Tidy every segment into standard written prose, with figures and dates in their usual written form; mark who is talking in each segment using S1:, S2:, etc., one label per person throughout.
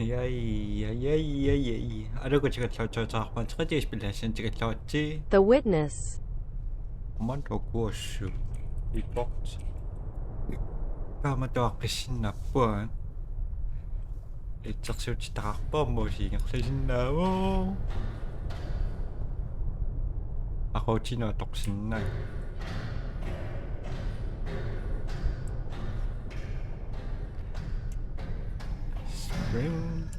S1: яй. Алугутигаллаутсуутаақпан теқатигис пилаассан тикаллаватси
S2: The witness.
S1: мантокуассу иппорт тааматуаққиссиннаппуа итсерсуутитақарпаамму сингерласиннаавоо ақутинуа торсиннаа spring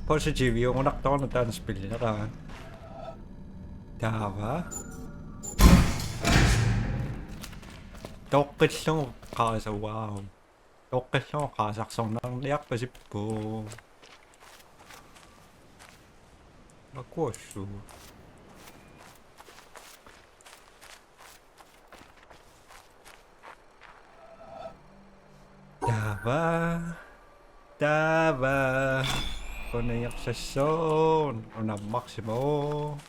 S1: positive юунартарна таанспиллинераа таава тоққиллугу qaasa вау тоққиллугу qaasарсорнаарниарпасиппу акуассу таава конеярсассон унаммарсимо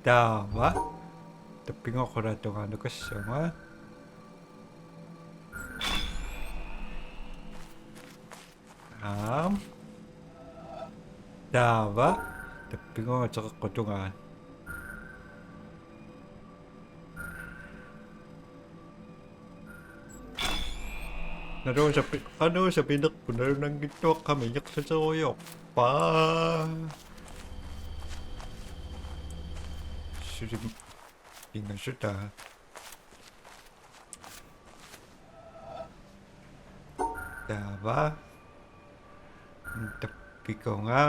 S1: таава таппингоқулаатугаанукассуга таава таппингоқатеққутугаан Nanuusapinekku nanangittuaqqami iqlateruyorpaa sulim ingasuta taava tappikonga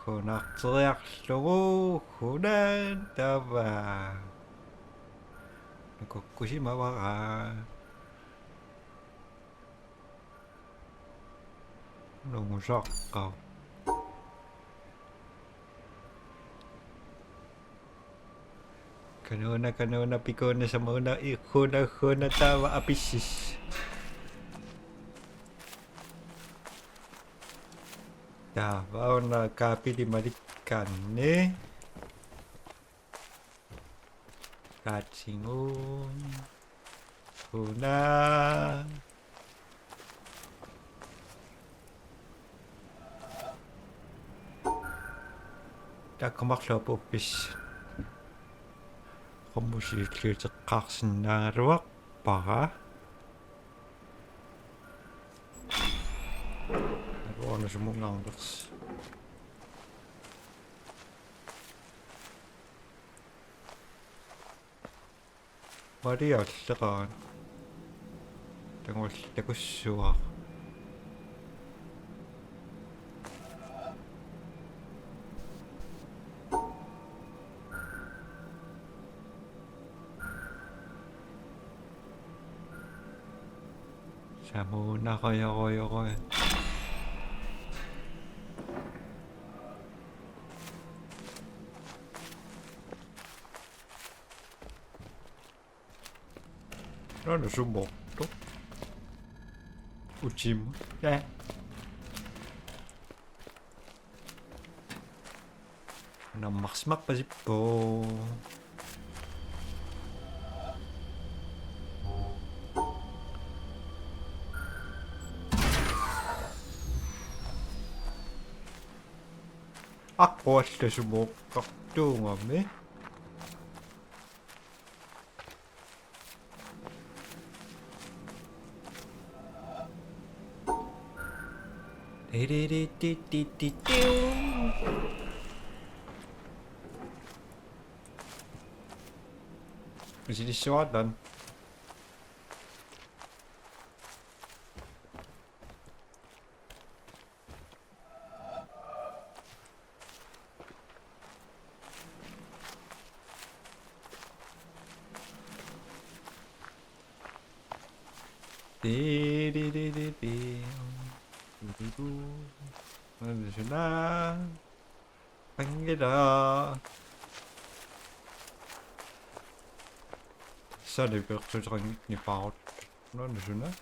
S1: hunarteriarlugu hunan taava nakukkusimavara Nungusaqqa kanuna pikuna samuna ikhuna tawa apissis tawa ona kapili malikkanne katsingun huna таккамарлуаппис qommusiilluuteqqaarsinnaaluaq para aluana sumungaarners marialleqaan tangull takussuaq Samunaqayaroyoroy Nano sumorto Ucim Nammarsmaqpasippo аққуалласумооққартуungami Isissuarlan Manjuna Angela Så er det virtuelt i farvet. Nå er det sådan her.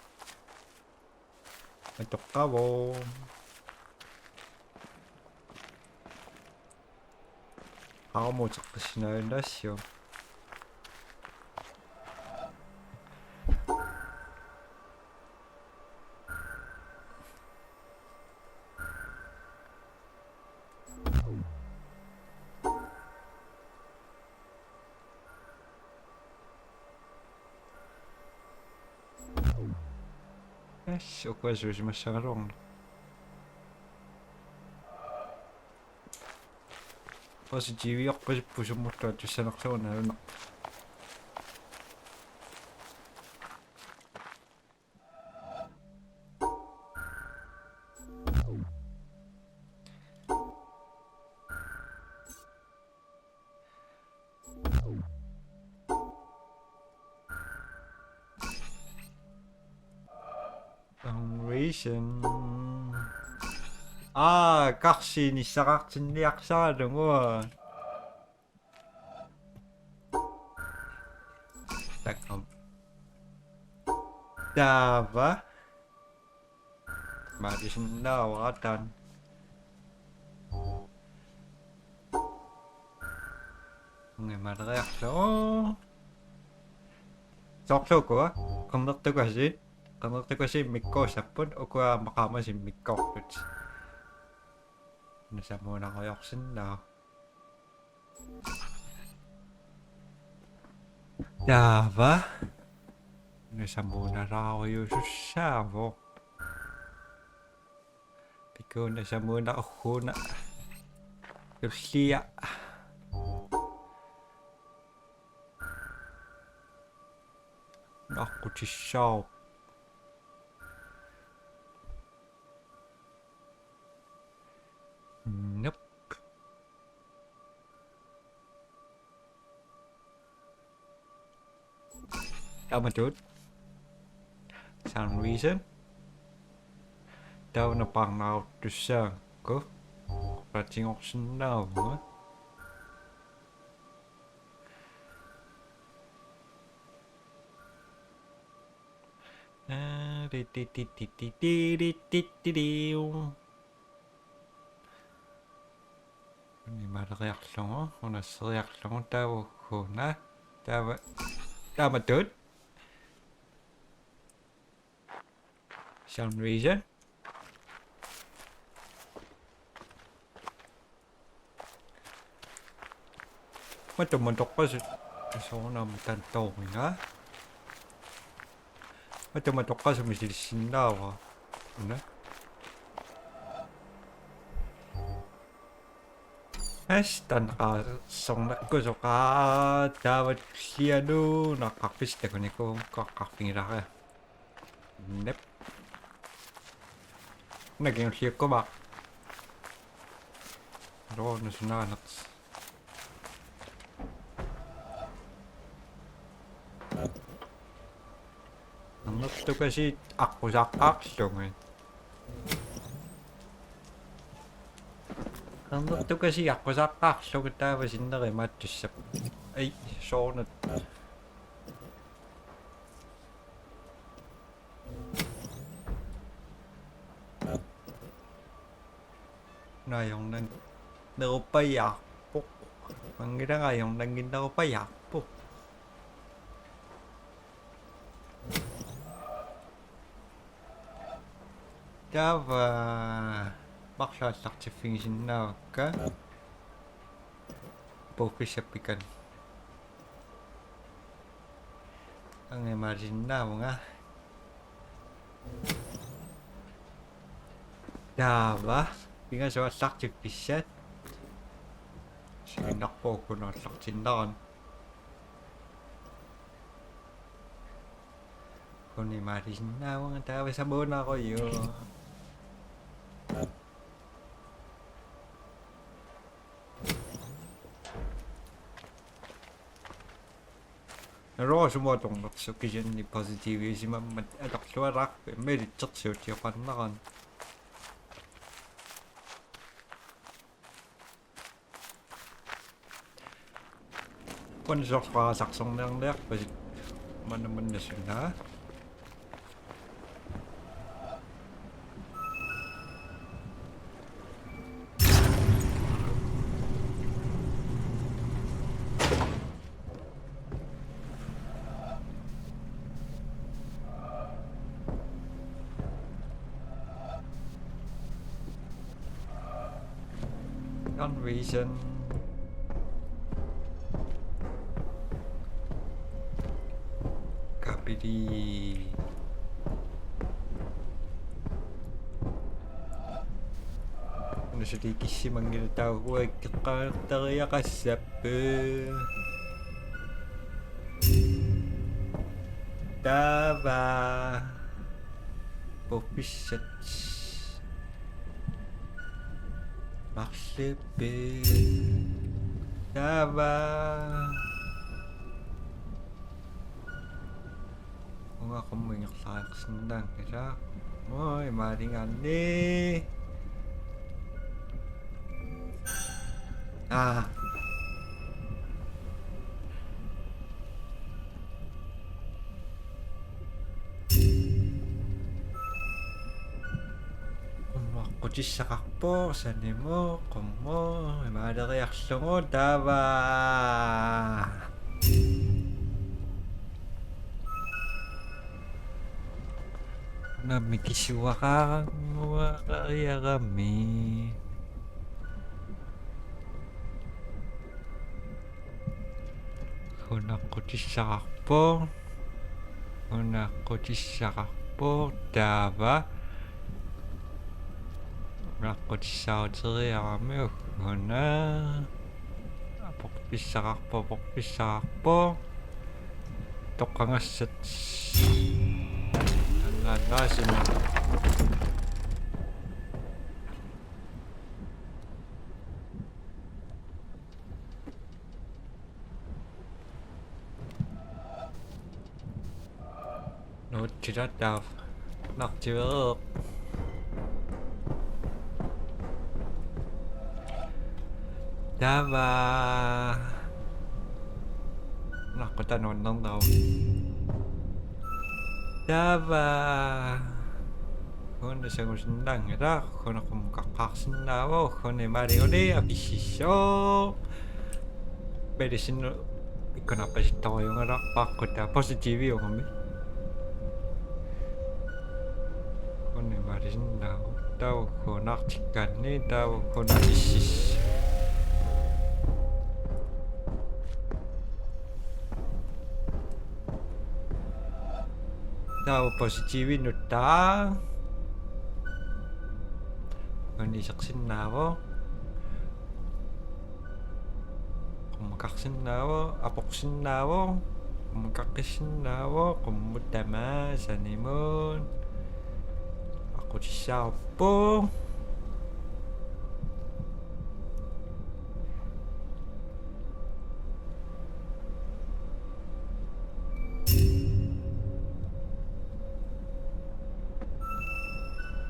S1: Jeg tog bravo. aqarmuutiqqissinaanaassio ukasuusimassangaluarna positiiviorpasippu summuttua tussanerluuna reason qarsiinissaqartinniarsaalungua takam taava maalisinnaawarataan ngimaleriarloo soorluukua qernertukasi mikkuusapput ukua maqaamasin mikkoorlut nasamuunaqojorsinnaa taava nasamuunalaariusussaavo pikkuun nasamuuna urruuna tullia narqutissaar nope amatut some reason dauna parnaartussaakku ratingorsinnaavunga nimaleriarlugu unasseriarlugu taavukkuuna taamatut some reason matumantoqqasut soornaamtantoornga matumantoqqasumisilsinnaava una astan sornakkusoqaa taavat lianu naqqarpistakuniku qaqqarfingilarea nep nagiulliukkuma roornusunaanerts annertukasi aqqusaqqaarlungi annertukasi aqqusaqqaarlugu taavasinnerimaattуссап ai soornat naayornan nerupayaarpoq mangilangaayornanginnerupayaarpoq taava maqlaаллартиффигисиннаавакка пууккиссаппикан ангемаалисиннаавунга таава пингасуаллартипписсаат сигиннарпууккунааллартиннаран кунимаалисиннаавунга таава самуунааруйу Roosumuatornersukkissanni positiiviisimammat atorlualaarpi malitsersuutiоqannaran punsorpaasarsorniarniarpasit manamannassunaa Convision Kapiri Nasutikisi manggiltawa Kaqartariya Kassapu Tava Popisat Maksipi Tava Kung ako manyak sa sendang kaya Oy, maringan ni Ah Kutis sa kakpo, sani mo, kumo, may reaksyon mo, daba. Namikisiwa ka, kaya kami. Kuna kutis sa kakpo, daba. Nakot sa utri kami na pokpisak po tokangaset nanasin no tidak daw naktiwak Dava Naku tanong lang daw Dava Kung na siyang usundang ira Kung na kumakakaksin na ako Kung na mari uli Abisisyo Pwede sino Ikaw na pa sito ko yung arak Pakot na positive yung kami Kung na mari sino ako Daw kung nakchikan ni Daw kung nakisisyo Daw positive nuta Hindi saksin na ako Kumakaksin na ako Apoksin na ako Kumakakisin na ako Kumutama sa nimon Ako siya po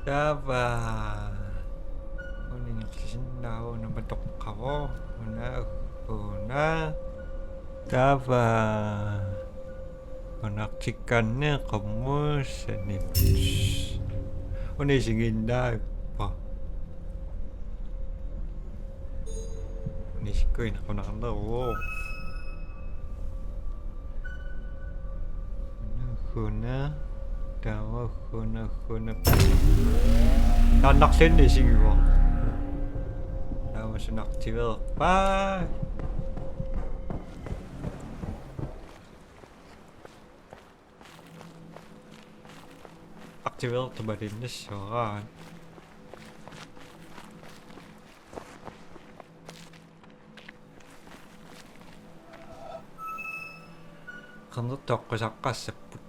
S1: Dava Una nakasin na ako Nabatok ako Una Dava Nakchikan niya kamu sa nips Una isingin na pa Nisikoy na ko nakalaw Una Dawa kuna Nanak sende sigo Dawa sinak tivel Bye Aktivel tabarin na siya Kanot ako sa kasaput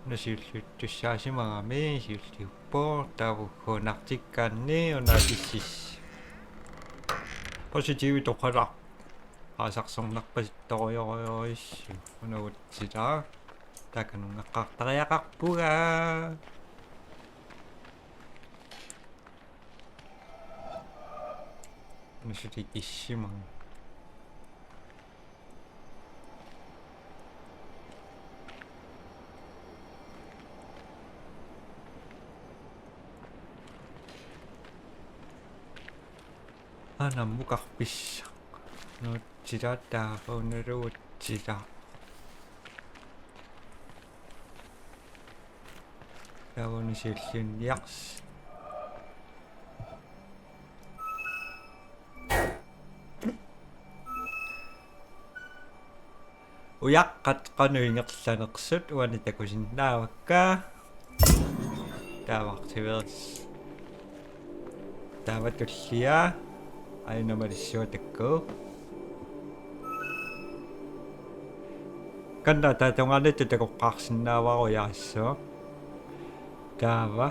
S1: Nasilito siya si mami, silito po, tawag ko naktikan ni o nabisis. Positive ito karak. Kasaksong nakpasito ko yung unawad sila. Taganong nakaktakayakak po ka. Nasilito si mami. Namukakpis no chirata oneru chira Dawon silsin yaks uyaqqatqanuingerlaneqsut uani takusinnaavakka taavaqtiveris taavatullia ainamalissuutakku kanna taatungaanittu takoqqaarsinnaavaruyaassuaq taava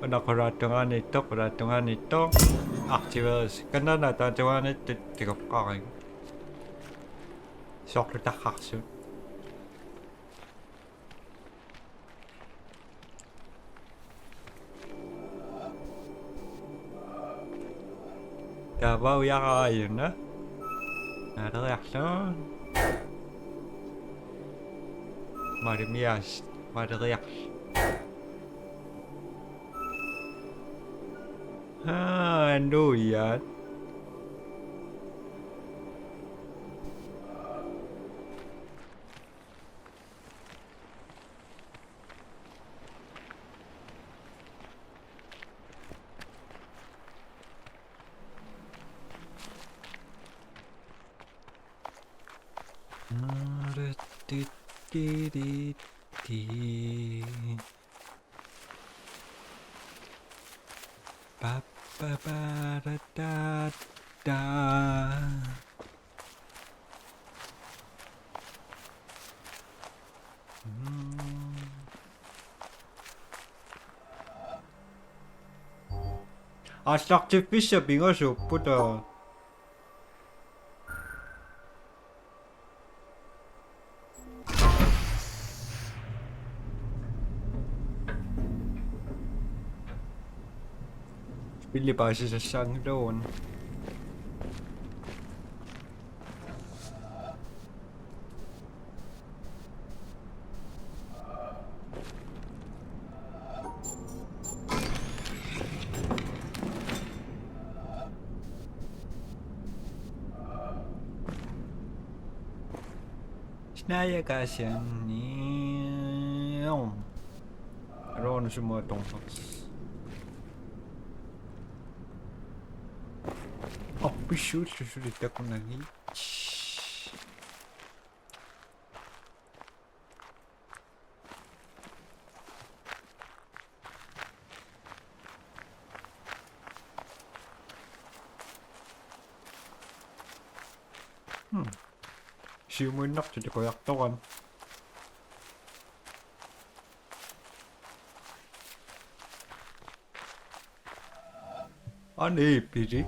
S1: unaquraattungaanitto aktiveris kannana taatungaanittu takoqqaaring soqlutaqqarsut taava uyaraayuna naaleriarluun marimias maleriarlu nuiat ba ba ba da da da Artificial 빙어쇼보다 빌리바시스 쌍로운 나야가시니 로는 뭐 동석스 비슈트 있다구나니 쉬움을 낙지도 거약 동안 아니 비리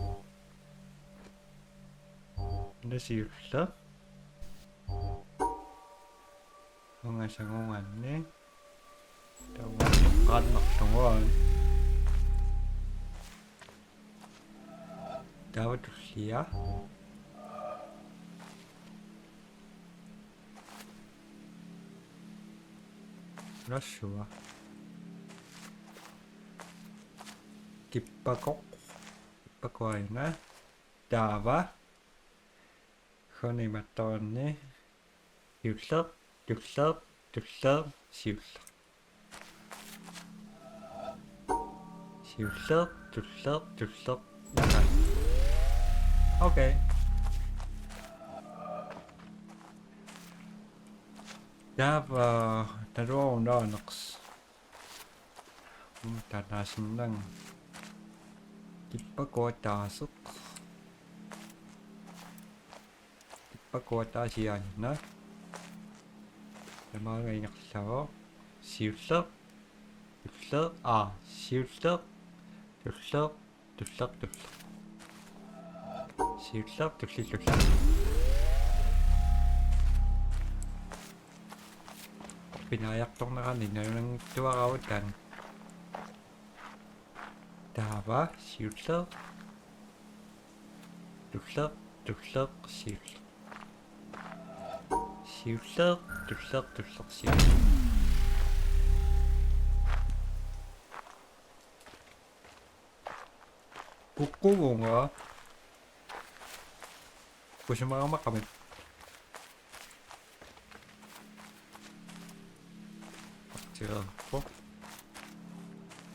S1: Nasirsa mga sangungan ni tawag maktungon dapat siya Rasua Kipakok Kipakoy na Dava Khone matone Yusop Siusop Okay Dava Taro Nonox Tanasinang Kipakoy tasok Pakuata siya na mga inaksaw siusap siusap pinayak tong na kanina ng tuwakawadan dava siusap siusap Kuko nga Gusto mga makamit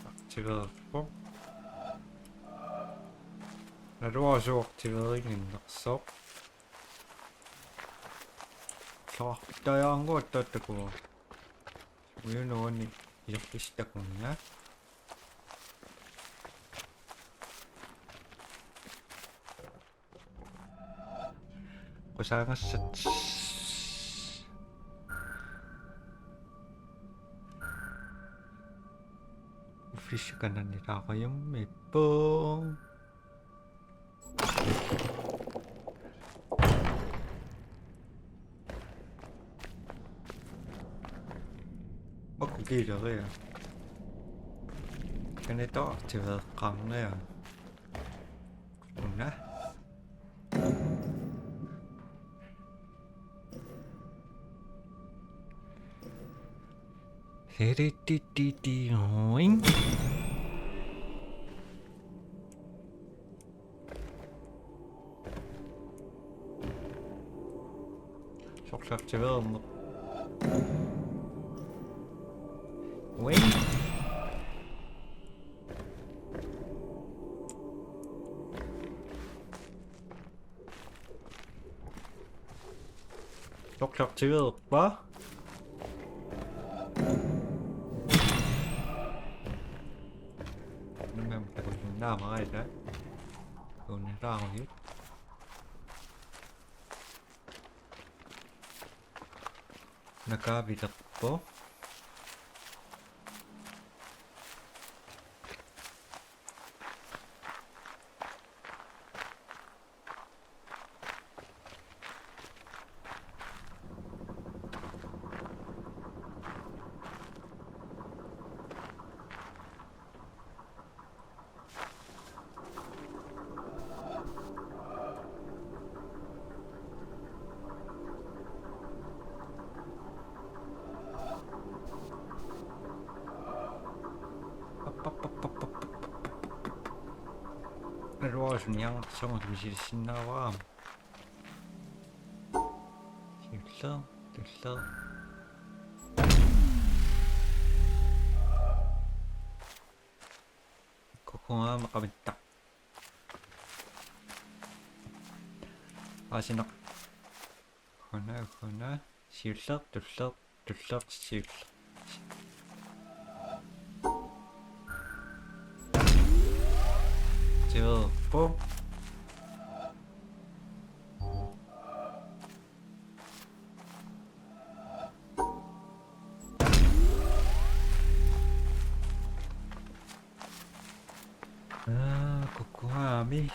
S1: Aktiverer När du har så aktiveringen också иллоқарлуартаяангу аттааттакуа уюнуани илэртистакунна qusаангассат фишканани таақаямми иппоо маккилериа канетоо активеэққарнеа унна 헤리띠띠띠오잉 속삭제가 뭐 왜? 속삭제가 봐? Nào mà ai đấy rồi nó ra còn hết naka bị tập bố 그냥 성을 미실 신나와 됐어 됐어 코코아 마카벤딱 아시나 거나 실석 들석 실석 뽀 코코아미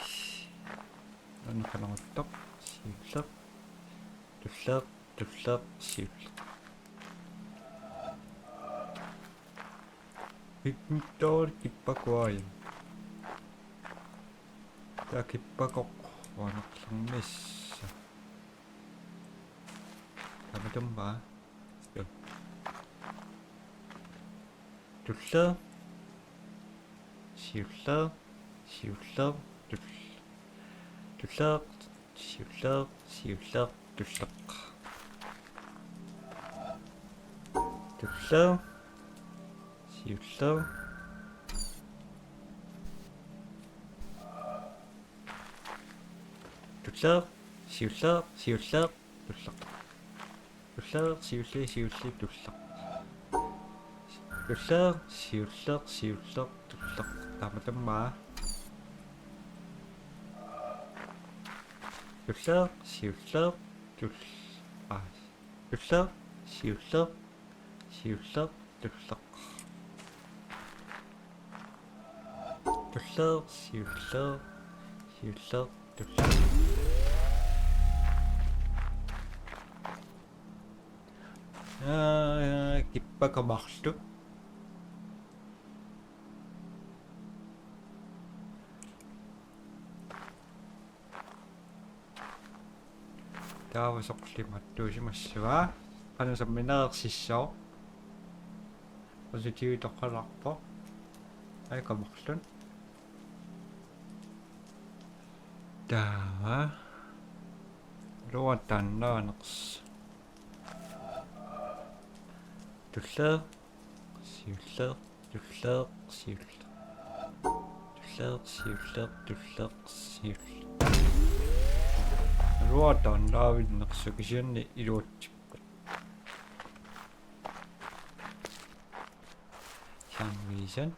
S1: 넌 가능한 떡 실석 들석 실석 빅tor 기빠꾸아임 자 기빠곡 원학성미스 다음에 좀봐 둘러 실석 둘러 실석 둘러 실석 다음에 좀봐 기빠가 막수 다음 속리 맞추시마시와 하는 선미나 시쇼 포지티브 독할락포 아이가 막순 다 로아탄 나낙스 둘러 실석 로아탄 나윈 낙스기션이 이루어집고 some reason.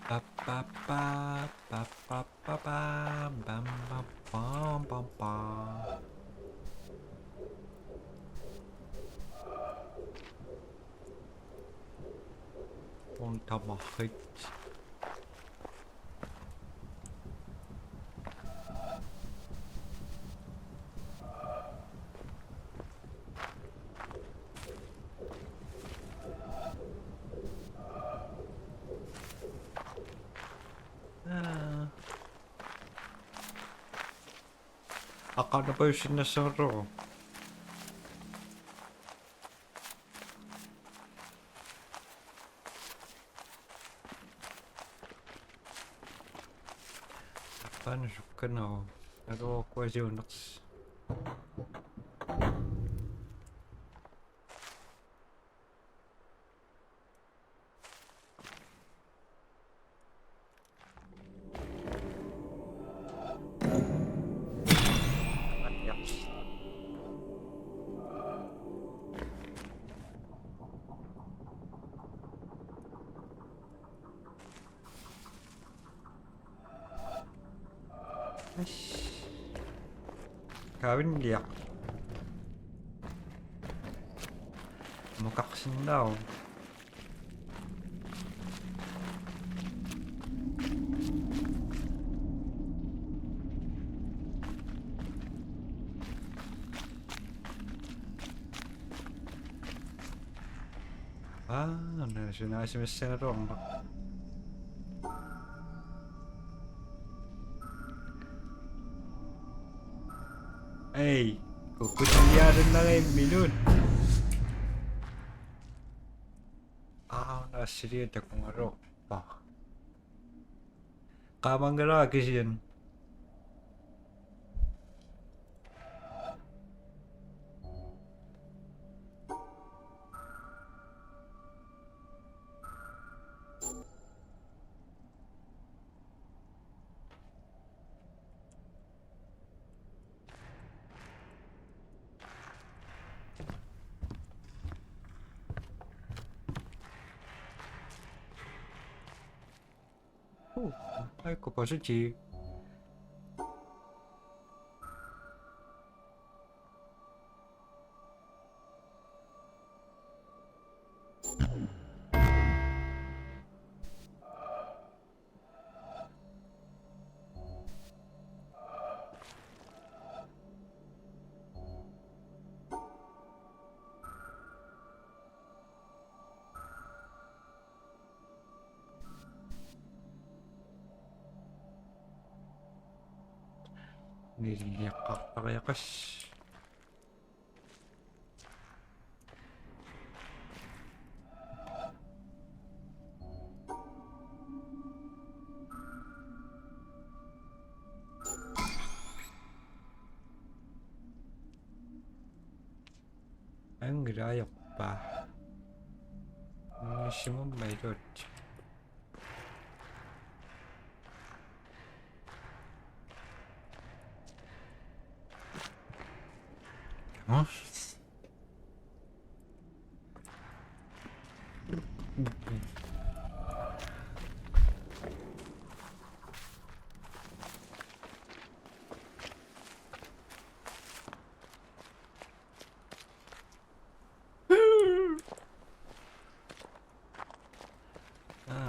S1: Ba ba ba ba ba ba ba bam bam bam bam bam. 다 막혀있지. 아까 나 볼 수 있는 서로. Paano ka na? Pero quasi unox. Kawin dia. Makaksin daw. Sinasimiss na ron. Ay, kukutilyaran na ngayon minun. Nasirita kong aro. Kamang garagis yan. 아이고 벗었지. Niliyakak-yakas. Ang girayak pa. Maximum may dot. Huh?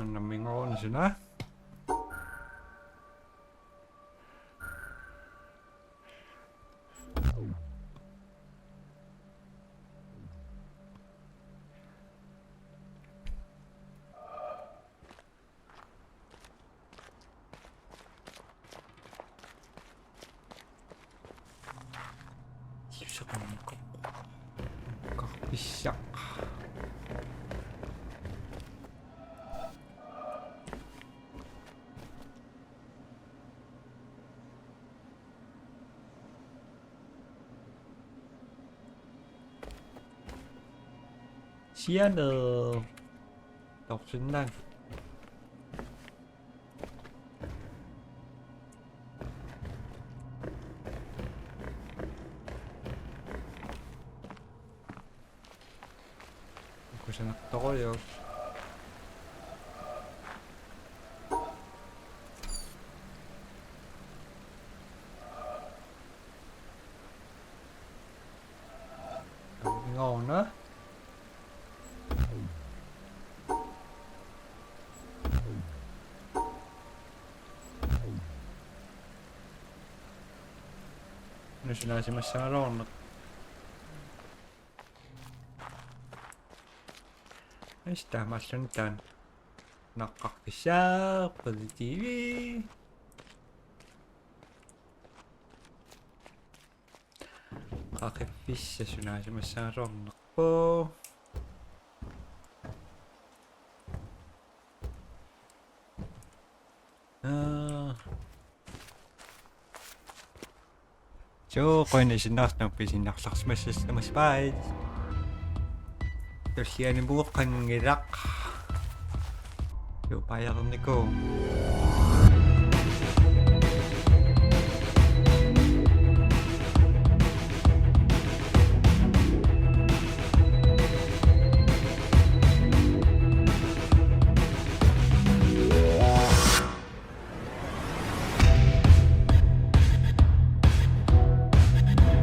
S1: Namingon sila. Siano. Toksin lang. Kung siya nakatokoyo. Ngon đó. Ano sila si Masaron? Está masuntan. Nakakisya, positivi. Kakifisya sila si Masaron. Nakpo. So, kung nasinas ng pisinaksak smashes na maspay. Terus yan bukan ngirak. Yo, payah ko niko.